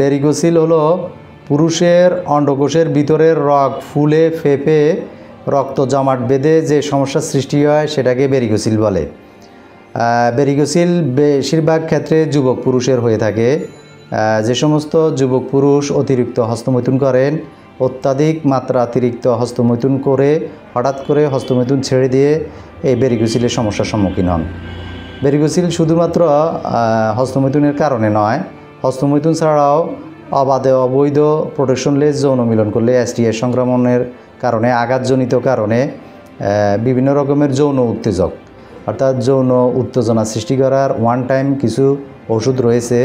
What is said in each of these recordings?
বেরিকোসিল হলো পুরুষের অন্ডকোষের ভিতরের রগ ফুলে ফেপে রক্ত জমাট বেঁধে যে সমস্যার সৃষ্টি হয় সেটাকে বেরিকোসিল বলে। বেরিকোসিল বেশিরভাগ ক্ষেত্রে যুবক পুরুষের হয়ে থাকে। যে সমস্ত যুবক পুরুষ অতিরিক্ত হস্তমৈথুন করেন, অত্যাধিক অতিরিক্ত হস্তমৈথুন করে হঠাৎ করে হস্তমৈথুন ছেড়ে দিয়ে এই বেরিকোসিলের সমস্যার সম্মুখীন হন। বেরিকোসিল শুধুমাত্র হস্তমৈথুনের কারণে নয়, হস্তমৈথুন ছাড়াও অবাধে অবৈধ প্রোটেকশনলেস যৌন মিলন করলে STI সংক্রমণের কারণে, আঘাতজনিত কারণে বিভিন্ন রকমের যৌন উত্তেজক অর্থাৎ যৌন উত্তেজনা সৃষ্টি করার ওয়ান টাইম কিছু ওষুধ রয়েছে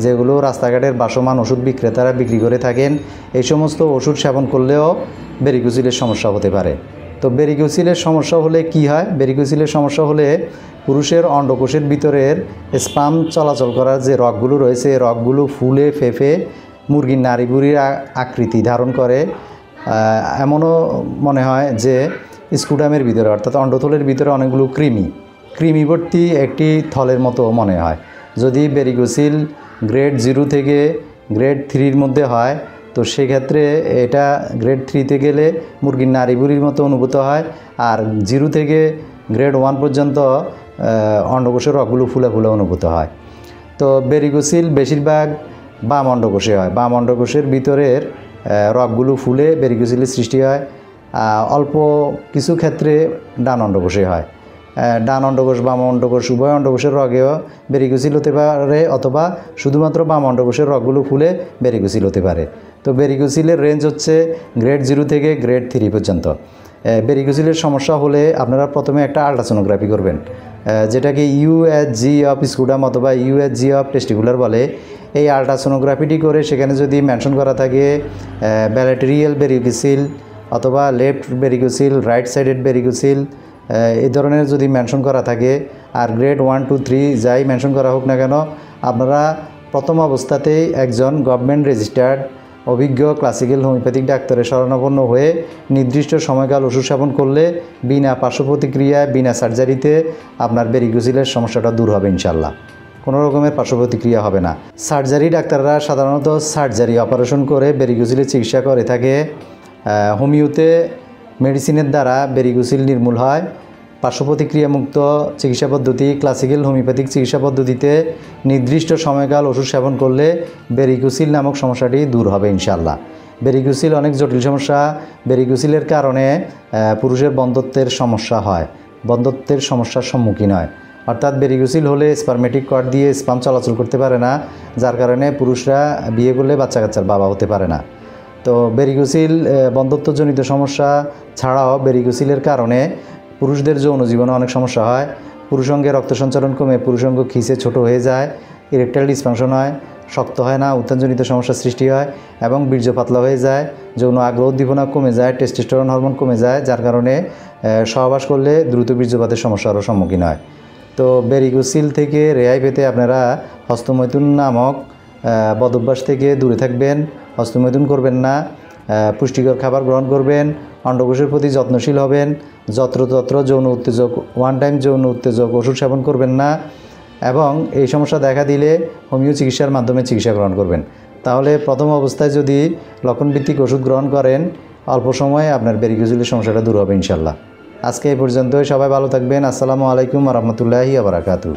যেগুলো রাস্তাঘাটের ভাসমান ওষুধ বিক্রেতারা বিক্রি করে থাকেন। এই সমস্ত ওষুধ সেবন করলেও বেরিকোসিলের সমস্যা হতে পারে। তো বেরিকোসিলের সমস্যা হলে কি হয়? বেরিকোসিলের সমস্যা হলে পুরুষের অন্ডকোষের ভিতরের স্পাম চলাচল করার যে রগগুলো রয়েছে, রগগুলো ফুলে ফেপে মুরগির নাড়িভুঁড়ির আকৃতি ধারণ করে। এমনও মনে হয় যে স্কুটামের ভিতরে অর্থাৎ অন্ডথলের ভিতরে অনেকগুলো কৃমি ভর্তি একটি থলের মতো মনে হয়। যদি বেরিকোসিল গ্রেড 0 থেকে গ্রেড 3-র মধ্যে হয় তো সেক্ষেত্রে এটা গ্রেড 3-তে গেলে মুরগির নাড়িভুঁড়ির মতো অনুভূত হয়, আর 0 থেকে গ্রেড 1 পর্যন্ত অন্ডকোষের রগগুলো ফুলে ফুলে অনুভূত হয়। তো বেরিকোসিল বেশিরভাগ বাম অন্ডকোষে হয়। বাম অন্ডকোষের ভিতরের রগগুলো ফুলে বেরিকোসিলের সৃষ্টি হয়। অল্প কিছু ক্ষেত্রে ডান অন্ডকোষে হয়। ডান অন্ডকোষ বাম অন্ডকোষ উভয় অন্ডকোষের রগেও বেরিকোসিল হতে পারে, অথবা শুধুমাত্র বাম অন্ডকোষের রগগুলো ফুলে বেরিকোসিল হতে পারে। তো বেরিকোসিলের রেঞ্জ হচ্ছে গ্রেড 0 থেকে গ্রেড 3 পর্যন্ত। বেরিকোসিলের সমস্যা হলে আপনারা প্রথমে একটা আল্ট্রাসোনোগ্রাফি করবেন, যেটাকে USG অফ স্কুটাম অথবা USG অফ টেস্টিকুলার বলে। এই আল্ট্রাসোনোগ্রাফিটি করে সেখানে যদি মেনশন করা থাকে ব্যালেটেরিয়াল বেরিকোসিল অথবা লেফট বেরিকোসিল, রাইট সাইডেড বেরিকোসিল, এই ধরনের যদি মেনশন করা থাকে, আর গ্রেড 1, 2, 3 যাই মেনশন করা হোক না কেন, আপনারা প্রথম অবস্থাতেই একজন গভর্নমেন্ট রেজিস্টার্ড অভিজ্ঞ ক্লাসিক্যাল হোমিওপ্যাথিক ডাক্তারের শরণাপন্ন হয়ে নির্দিষ্ট সময়কাল ওষুধ সেবন করলে বিনা পার্শ্ব প্রতিক্রিয়ায়, বিনা সার্জারিতে আপনার বেরিকোসিলের সমস্যাটা দূর হবে ইনশাল্লাহ। কোনো রকমের পার্শ্ব প্রতিক্রিয়া হবে না। সার্জারি ডাক্তাররা সাধারণত সার্জারি অপারেশন করে বেরিকোসিলের চিকিৎসা করে থাকে। হোমিওতে মেডিসিনের দ্বারা বেরিকোসিল নির্মূল হয়। পার্শ্ব প্রতিক্রিয়ামুক্ত চিকিৎসা পদ্ধতি ক্লাসিক্যাল হোমিওপ্যাথিক চিকিৎসা পদ্ধতিতে নির্দিষ্ট সময়কাল ওষুধ সেবন করলে বেরিকোসিল নামক সমস্যাটি দূর হবে ইনশাল্লাহ। বেরিকোসিল অনেক জটিল সমস্যা। বেরিকোসিলের কারণে পুরুষের বন্ধ্যত্বের সমস্যা হয়, বন্ধ্যত্বের সমস্যার সম্মুখীন হয়। অর্থাৎ বেরিকোসিল হলে স্পারমেটিক কর্ড দিয়ে স্পাম চলাচল করতে পারে না, যার কারণে পুরুষরা বিয়ে করলে বাচ্চা কাচ্চার বাবা হতে পারে না। তো বেরিকোসিল বন্ধ্যত্বজনিত সমস্যা ছাড়াও বেরিকোসিলের কারণে পুরুষদের যৌন জীবনে অনেক সমস্যা হয়। পুরুষাঙ্গে রক্ত সঞ্চালন কমে পুরুষাঙ্গ খিসে ছোট হয়ে যায়, ইরেকটাইল ডিসফাংশন হয়, শক্ত হয় না, উত্থানজনিত সমস্যার সৃষ্টি হয় এবং বীর্য পাতলা হয়ে যায়, যৌন আগ্রহ উদ্দীপনা কমে যায়, টেস্টোস্টেরন হরমোন কমে যায়, যার কারণে সহবাস করলে দ্রুত বীর্যপাতের সমস্যারও সম্মুখীন হয়। তো বেরিকোসিল থেকে রেহাই পেতে আপনারা হস্তমৈথুন নামক বদভ্যাস থেকে দূরে থাকবেন, হস্তমৈথুন করবেন না, পুষ্টিকর খাবার গ্রহণ করবেন, অন্ডকোষের প্রতি যত্নশীল হবেন, যত্রতত্র যৌন উত্তেজক ওয়ান টাইম যৌন উত্তেজক ওষুধ সেবন করবেন না, এবং এই সমস্যা দেখা দিলে হোমিও চিকিৎসার মাধ্যমে চিকিৎসা গ্রহণ করবেন। তাহলে প্রথম অবস্থায় যদি লক্ষণভিত্তিক ওষুধ গ্রহণ করেন, অল্প সময়ে আপনার বেরিকোসিলের সমস্যাটা দূর হবে ইনশাল্লাহ। আজকে এই পর্যন্তই। সবাই ভালো থাকবেন। আসসালামু আলাইকুম ওয়া রাহমাতুল্লাহি ওয়া বারাকাতুহু।